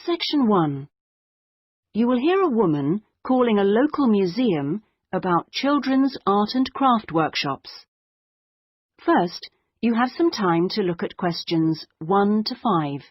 Section 1. You will hear a woman calling a local museum about children's art and craft workshops. First, you have some time to look at questions 1 to 5.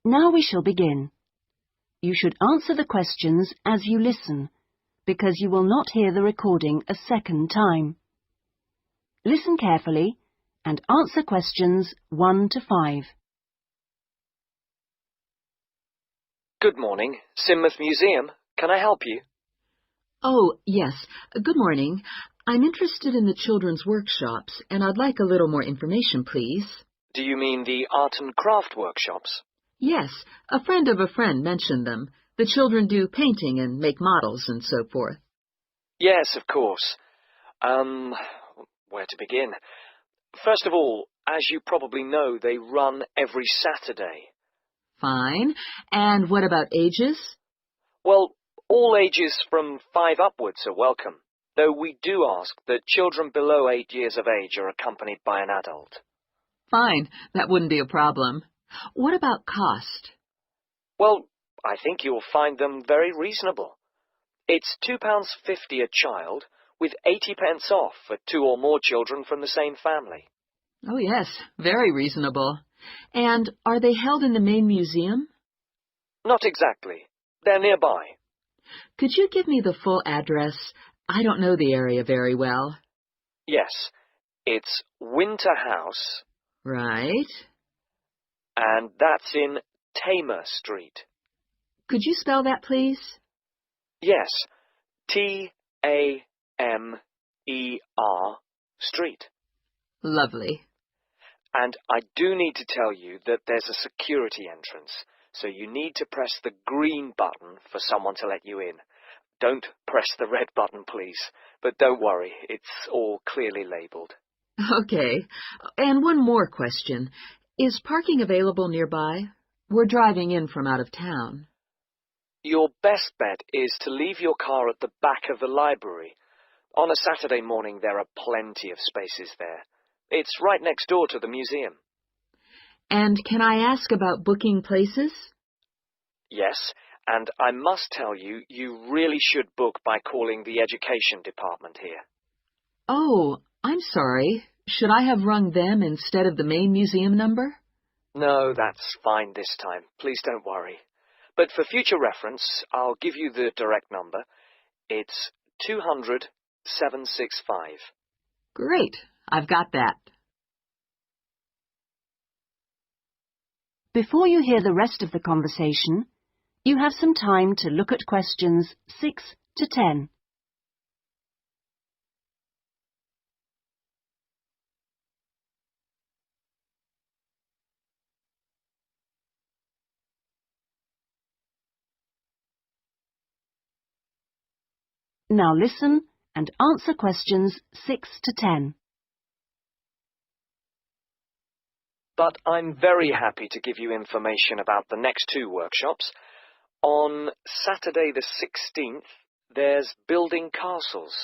Now we shall begin. You should answer the questions as you listen, because you will not hear the recording a second time. Listen carefully and answer questions 1 to 5. Good morning, Sidmouth Museum. Can I help you? Oh, yes. Good morning. I'm interested in the children's workshops, and I'd like a little more information, please. Do you mean the art and craft workshops? Yes, a friend of a friend mentioned them. The children do painting and make models and so forth. Yes, of course. Where to begin? First of all, as you probably know, they run every Saturday. Fine. And what about ages? Well, all ages from 5 upwards are welcome, though we do ask that children below 8 years of age are accompanied by an adult. Fine. That wouldn't be a problem. What about cost? Well, I think you'll find them very reasonable. It's £2.50 a child, with 80p off for 2 or more children from the same family. Oh, yes. Very reasonable. And are they held in the main museum? Not exactly. They're nearby. Could you give me the full address? I don't know the area very well. Yes, it's Winter House. Right. And that's in Tamer Street. Could you spell that, please? Yes, Tamer Street. Lovely. And I do need to tell you that there's a security entrance, so you need to press the green button for someone to let you in. Don't press the red button, please. But don't worry, it's all clearly labelled. Okay. And one more question. Is parking available nearby? We're driving in from out of town. Your best bet is to leave your car at the back of the library. On a Saturday morning, there are plenty of spaces there. It's right next door to the museum. And can I ask about booking places? Yes, and I must tell you, you really should book by calling the education department here. Oh, I'm sorry. Should I have rung them instead of the main museum number? No, that's fine this time. Please don't worry. But for future reference, I'll give you the direct number. It's 200-765. Great. I've got that. Before you hear the rest of the conversation, you have some time to look at questions 6 to 10. Now listen and answer questions 6 to 10. But I'm very happy to give you information about the next 2 workshops. On Saturday the 16th, there's building castles.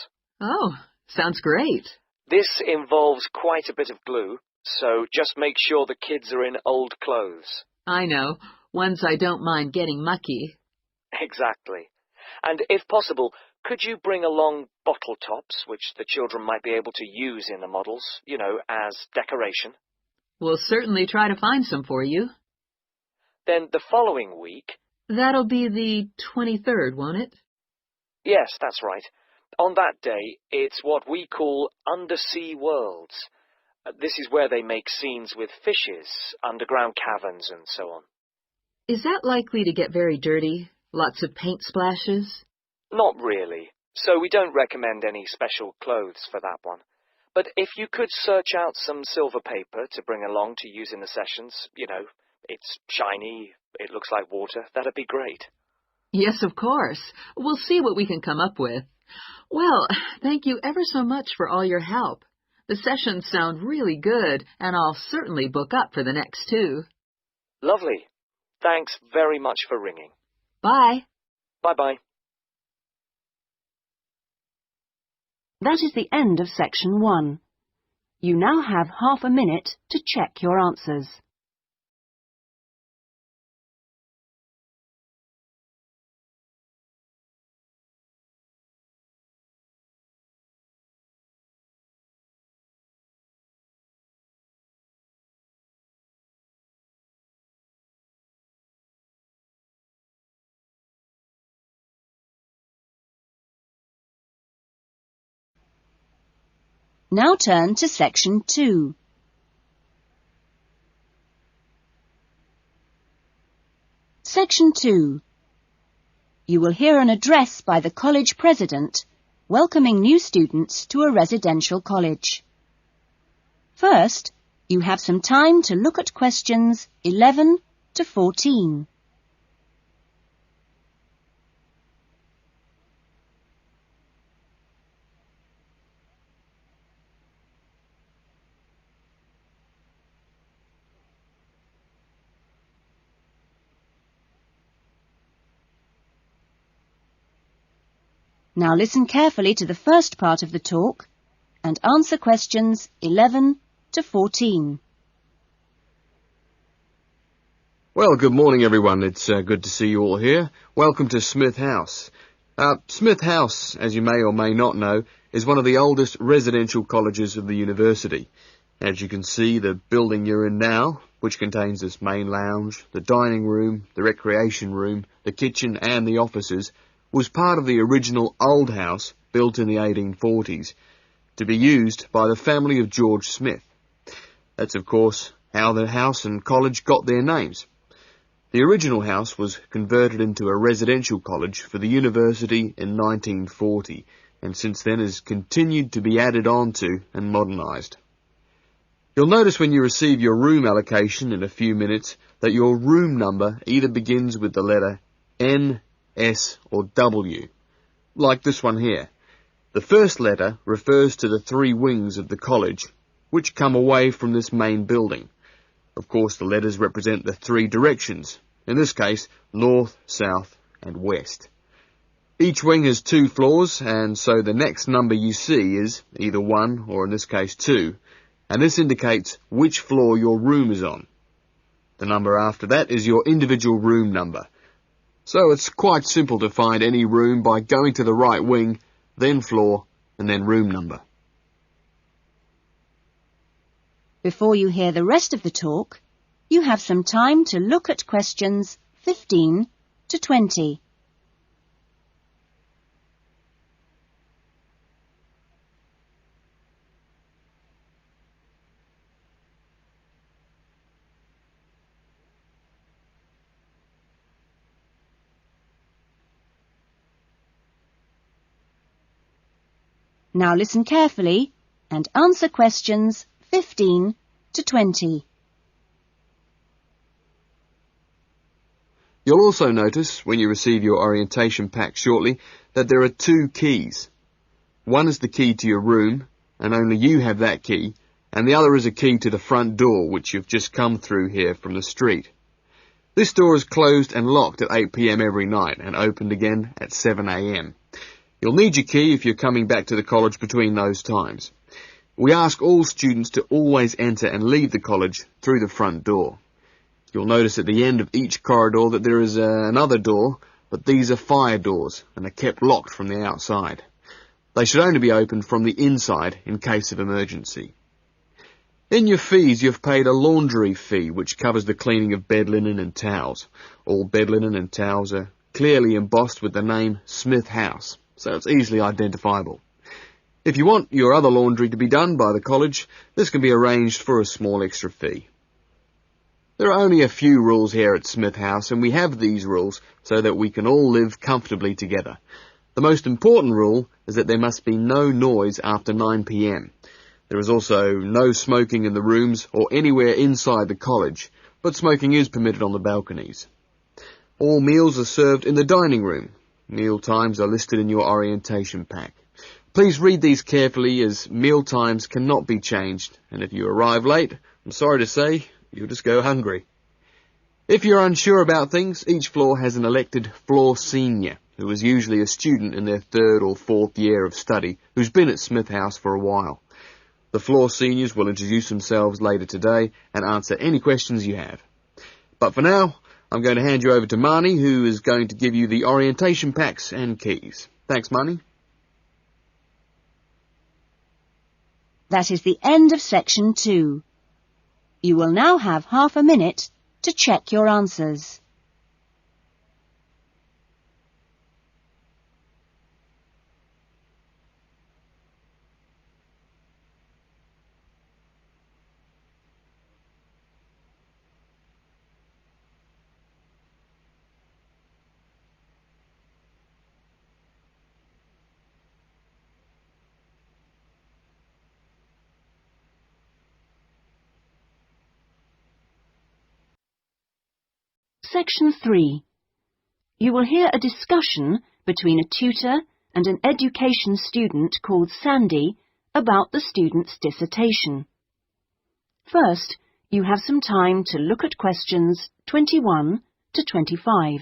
Oh, sounds great. This involves quite a bit of glue, so just make sure the kids are in old clothes. I know. Ones I don't mind getting mucky. Exactly. And if possible, could you bring along bottle tops, which the children might be able to use in the models, as decoration? We'll certainly try to find some for you. Then the following week... That'll be the 23rd, won't it? Yes, that's right. On that day, it's what we call Undersea Worlds. This is where they make scenes with fishes, underground caverns, and so on. Is that likely to get very dirty? Lots of paint splashes? Not really. So we don't recommend any special clothes for that one. But if you could search out some silver paper to bring along to use in the sessions, it's shiny, it looks like water, that'd be great. Yes, of course. We'll see what we can come up with. Well, thank you ever so much for all your help. The sessions sound really good, and I'll certainly book up for the next 2. Lovely. Thanks very much for ringing. Bye. Bye-bye. That is the end of section 1. You now have half a minute to check your answers. Now turn to section 2. Section 2. You will hear an address by the college president welcoming new students to a residential college. First, you have some time to look at questions 11 to 14. Now listen carefully to the first part of the talk and answer questions 11 to 14. Well, good morning, everyone. It's good to see you all here. Welcome to Smith House. Smith House, as you may or may not know, is one of the oldest residential colleges of the university. As you can see, the building you're in now, which contains this main lounge, the dining room, the recreation room, the kitchen and the offices, was part of the original old house built in the 1840s to be used by the family of George Smith. That's, of course, how the house and college got their names. The original house was converted into a residential college for the university in 1940, and since then has continued to be added on to and modernised. You'll notice when you receive your room allocation in a few minutes that your room number either begins with the letter N, S or W, like this one here. The first letter refers to the 3 wings of the college, which come away from this main building. Of course, the letters represent the 3 directions, in this case, north, south and west. Each wing has 2 floors, and so the next number you see is either 1 or in this case 2, and this indicates which floor your room is on. The number after that is your individual room number. So it's quite simple to find any room by going to the right wing, then floor, and then room number. Before you hear the rest of the talk, you have some time to look at questions 15 to 20. Now listen carefully and answer questions 15 to 20. You'll also notice, when you receive your orientation pack shortly, that there are 2 keys. One is the key to your room, and only you have that key, and the other is a key to the front door, which you've just come through here from the street. This door is closed and locked at 8 p.m. every night, and opened again at 7 a.m. You'll need your key if you're coming back to the college between those times. We ask all students to always enter and leave the college through the front door. You'll notice at the end of each corridor that there is another door, but these are fire doors and are kept locked from the outside. They should only be opened from the inside in case of emergency. In your fees, you've paid a laundry fee, which covers the cleaning of bed linen and towels. All bed linen and towels are clearly embossed with the name Smith House, so it's easily identifiable. If you want your other laundry to be done by the college, this can be arranged for a small extra fee. There are only a few rules here at Smith House, and we have these rules so that we can all live comfortably together. The most important rule is that there must be no noise after 9 p.m. There is also no smoking in the rooms or anywhere inside the college, but smoking is permitted on the balconies. All meals are served in the dining room. Meal times are listed in your orientation pack. Please read these carefully as meal times cannot be changed, and if you arrive late, I'm sorry to say, you'll just go hungry. If you're unsure about things, each floor has an elected floor senior, who is usually a student in their 3rd or 4th year of study, who's been at Smith House for a while. The floor seniors will introduce themselves later today and answer any questions you have. But for now, I'm going to hand you over to Marnie, who is going to give you the orientation packs and keys. Thanks, Marnie. That is the end of section 2. You will now have half a minute to check your answers. Section 3. You will hear a discussion between a tutor and an education student called Sandy about the student's dissertation. First, you have some time to look at questions 21 to 25.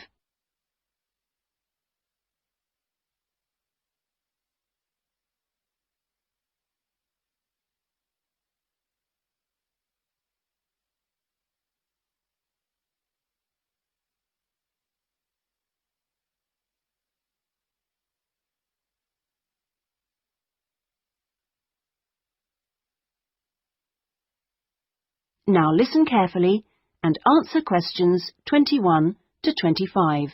Now listen carefully and answer questions 21 to 25.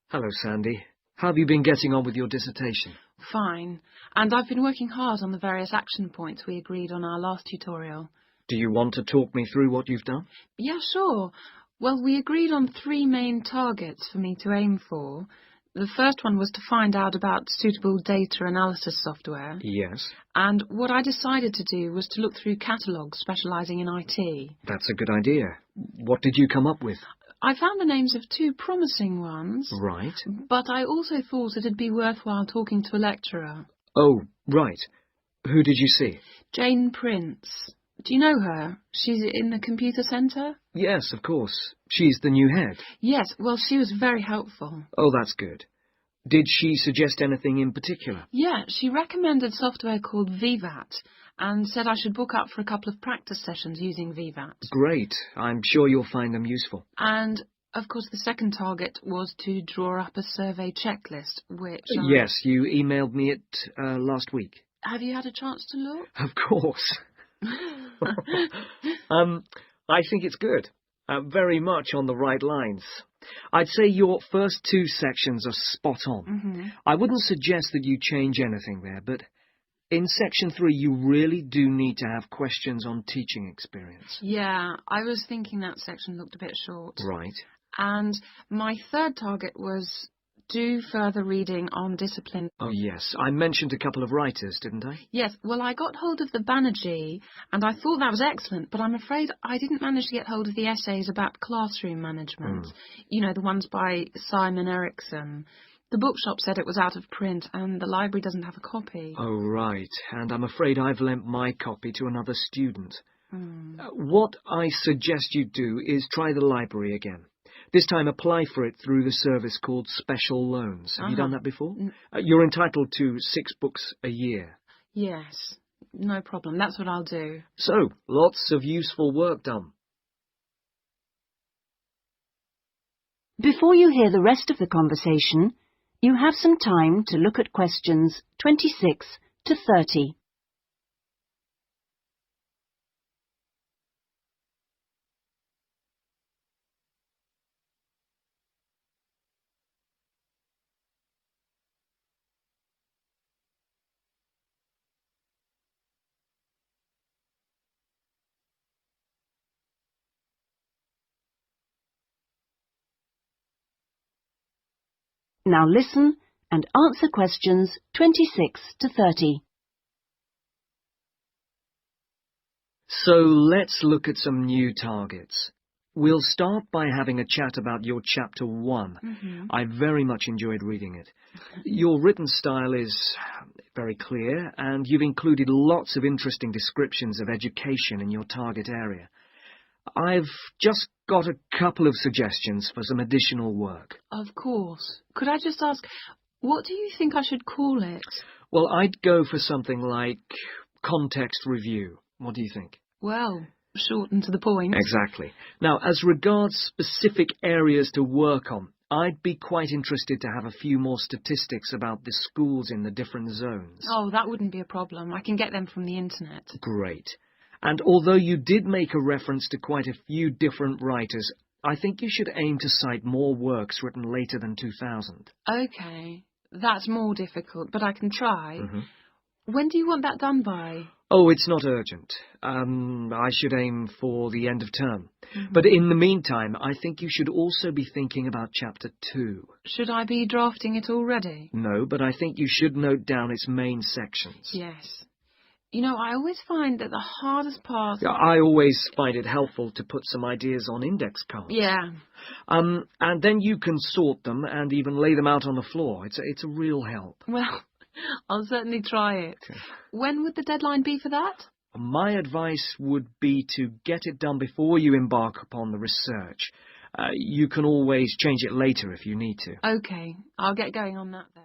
Hello, Sandy. How have you been getting on with your dissertation? Fine, and I've been working hard on the various action points we agreed on our last tutorial. Do you want to talk me through what you've done? Yeah, sure. Well, we agreed on 3 main targets for me to aim for. The first one was to find out about suitable data analysis software. Yes. And what I decided to do was to look through catalogues specialising in IT. That's a good idea. What did you come up with? I found the names of 2 promising ones. Right. But I also thought it'd be worthwhile talking to a lecturer. Oh, right. Who did you see? Jane Prince. Do you know her? She's in the computer centre? Yes, of course. She's the new head. Yes, well, she was very helpful. Oh, that's good. Did she suggest anything in particular? Yeah, she recommended software called VVAT and said I should book up for a couple of practice sessions using VVAT. Great. I'm sure you'll find them useful. And, of course, the second target was to draw up a survey checklist, which Yes, you emailed me it last week. Have you had a chance to look? Of course. I think it's good. Very much on the right lines. I'd say your first 2 sections are spot on. Mm-hmm. I wouldn't suggest that you change anything there, but in section 3 you really do need to have questions on teaching experience. Yeah, I was thinking that section looked a bit short. Right. And my third target was do further reading on discipline. Oh, yes. I mentioned a couple of writers, didn't I? Yes, well, I got hold of the Banerjee, and I thought that was excellent, but I'm afraid I didn't manage to get hold of the essays about classroom management. You know, the ones by Simon Erickson. The bookshop said it was out of print, and the library doesn't have a copy. Oh, right. And I'm afraid I've lent my copy to another student. What I suggest you do is try the library again. This time apply for it through the service called Special Loans. Have you done that before? You're entitled to 6 books a year. Yes, no problem. That's what I'll do. So, lots of useful work done. Before you hear the rest of the conversation, you have some time to look at questions 26 to 30. Now listen and answer questions 26 to 30. So let's look at some new targets. We'll start by having a chat about your Chapter 1. I very much enjoyed reading it. Your written style is very clear, and you've included lots of interesting descriptions of education in your target area. I've just got a couple of suggestions for some additional work. Of course. Could I just ask, what do you think I should call it? Well, I'd go for something like context review. What do you think? Well, short and to the point. Exactly. Now, as regards specific areas to work on, I'd be quite interested to have a few more statistics about the schools in the different zones. Oh, that wouldn't be a problem. I can get them from the internet. Great. And although you did make a reference to quite a few different writers, I think you should aim to cite more works written later than 2000. OK. That's more difficult, but I can try. When do you want that done by? Oh, it's not urgent. I should aim for the end of term. But in the meantime, I think you should also be thinking about Chapter 2. Should I be drafting it already? No, but I think you should note down its main sections. Yes. You know, I always find that the hardest part... I always find it helpful to put some ideas on index cards. Yeah. And then you can sort them and even lay them out on the floor. It's a real help. Well, I'll certainly try it. When would the deadline be for that? My advice would be to get it done before you embark upon the research. You can always change it later if you need to. OK, I'll get going on that then.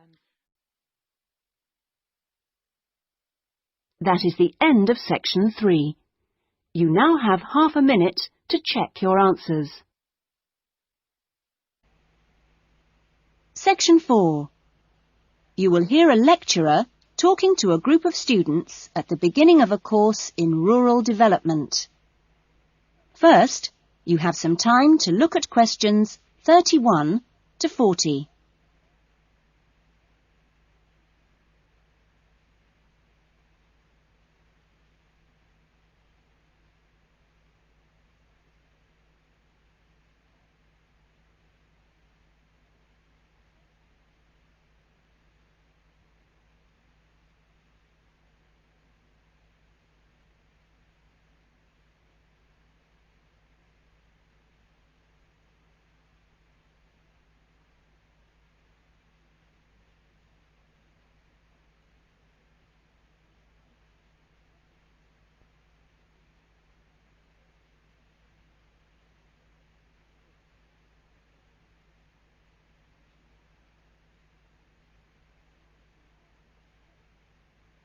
That is the end of Section 3. You now have half a minute to check your answers. Section 4. You will hear a lecturer talking to a group of students at the beginning of a course in rural development. First, you have some time to look at questions 31 to 40.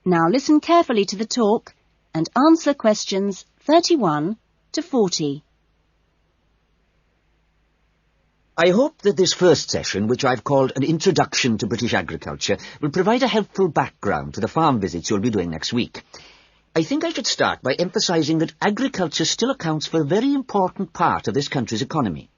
Now listen carefully to the talk and answer questions 31 to 40. I hope that this first session, which I've called an Introduction to British Agriculture, will provide a helpful background to the farm visits you'll be doing next week. I think I should start by emphasising that agriculture still accounts for a very important part of this country's economy.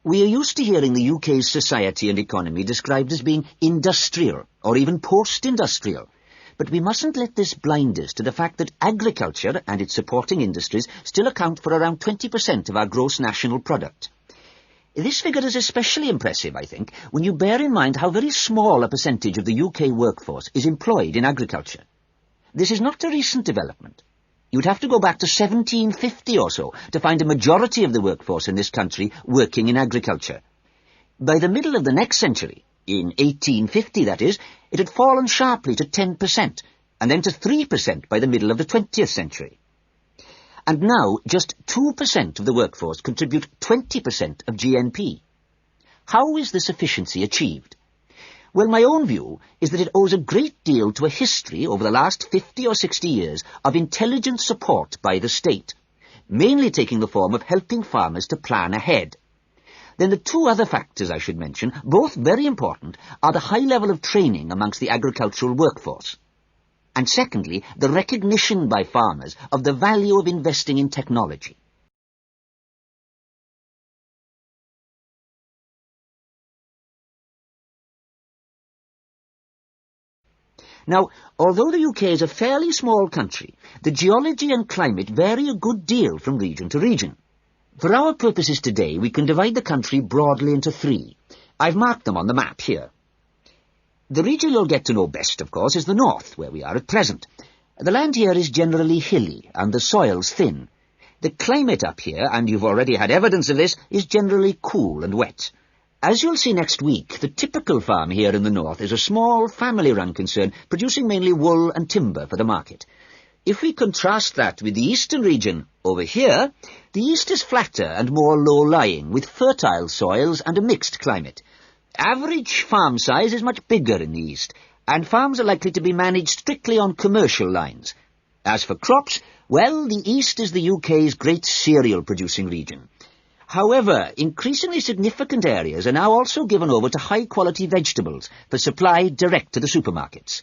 We are used to hearing the UK's society and economy described as being industrial or even post-industrial. But we mustn't let this blind us to the fact that agriculture and its supporting industries still account for around 20% of our gross national product. This figure is especially impressive, I think, when you bear in mind how very small a percentage of the UK workforce is employed in agriculture. This is not a recent development. You'd have to go back to 1750 or so to find a majority of the workforce in this country working in agriculture. By the middle of the next century, in 1850 that is, it had fallen sharply to 10%, and then to 3% by the middle of the 20th century. And now, just 2% of the workforce contribute 20% of GNP. How is this efficiency achieved? Well, my own view is that it owes a great deal to a history over the last 50 or 60 years of intelligent support by the state, mainly taking the form of helping farmers to plan ahead. Then the two other factors I should mention, both very important, are the high level of training amongst the agricultural workforce. And secondly, the recognition by farmers of the value of investing in technology. Now, although the UK is a fairly small country, the geology and climate vary a good deal from region to region. For our purposes today, we can divide the country broadly into three. I've marked them on the map here. The region you'll get to know best, of course, is the north, where we are at present. The land here is generally hilly, and the soils thin. The climate up here, and you've already had evidence of this, is generally cool and wet. As you'll see next week, the typical farm here in the north is a small family-run concern producing mainly wool and timber for the market. If we contrast that with the eastern region, over here, the east is flatter and more low-lying, with fertile soils and a mixed climate. Average farm size is much bigger in the east, and farms are likely to be managed strictly on commercial lines. As for crops, well, the east is the UK's great cereal-producing region. However, increasingly significant areas are now also given over to high-quality vegetables for supply direct to the supermarkets.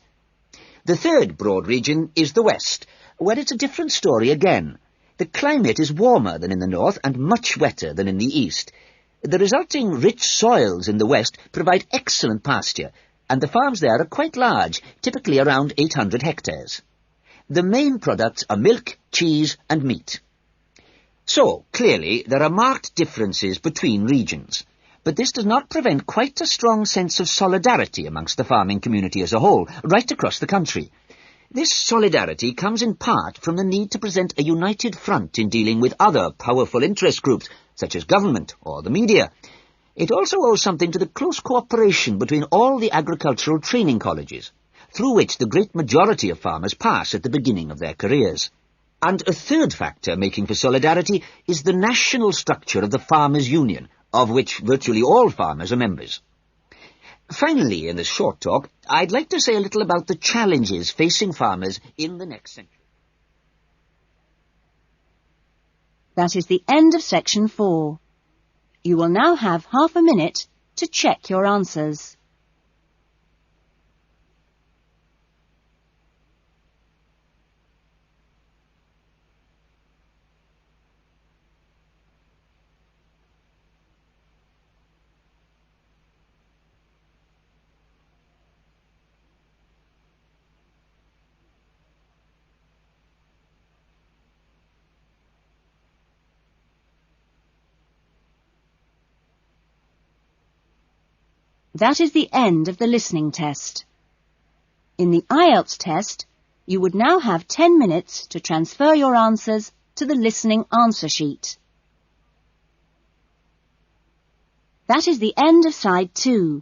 The third broad region is the west, where it's a different story again. The climate is warmer than in the north and much wetter than in the east. The resulting rich soils in the west provide excellent pasture, and the farms there are quite large, typically around 800 hectares. The main products are milk, cheese and meat. So, clearly, there are marked differences between regions. But this does not prevent quite a strong sense of solidarity amongst the farming community as a whole, right across the country. This solidarity comes in part from the need to present a united front in dealing with other powerful interest groups, such as government or the media. It also owes something to the close cooperation between all the agricultural training colleges, through which the great majority of farmers pass at the beginning of their careers. And a third factor making for solidarity is the national structure of the Farmers' Union, of which virtually all farmers are members. Finally, in this short talk, I'd like to say a little about the challenges facing farmers in the next century. That is the end of section 4. You will now have half a minute to check your answers. That is the end of the listening test. In the IELTS test, you would now have 10 minutes to transfer your answers to the listening answer sheet. That is the end of side 2.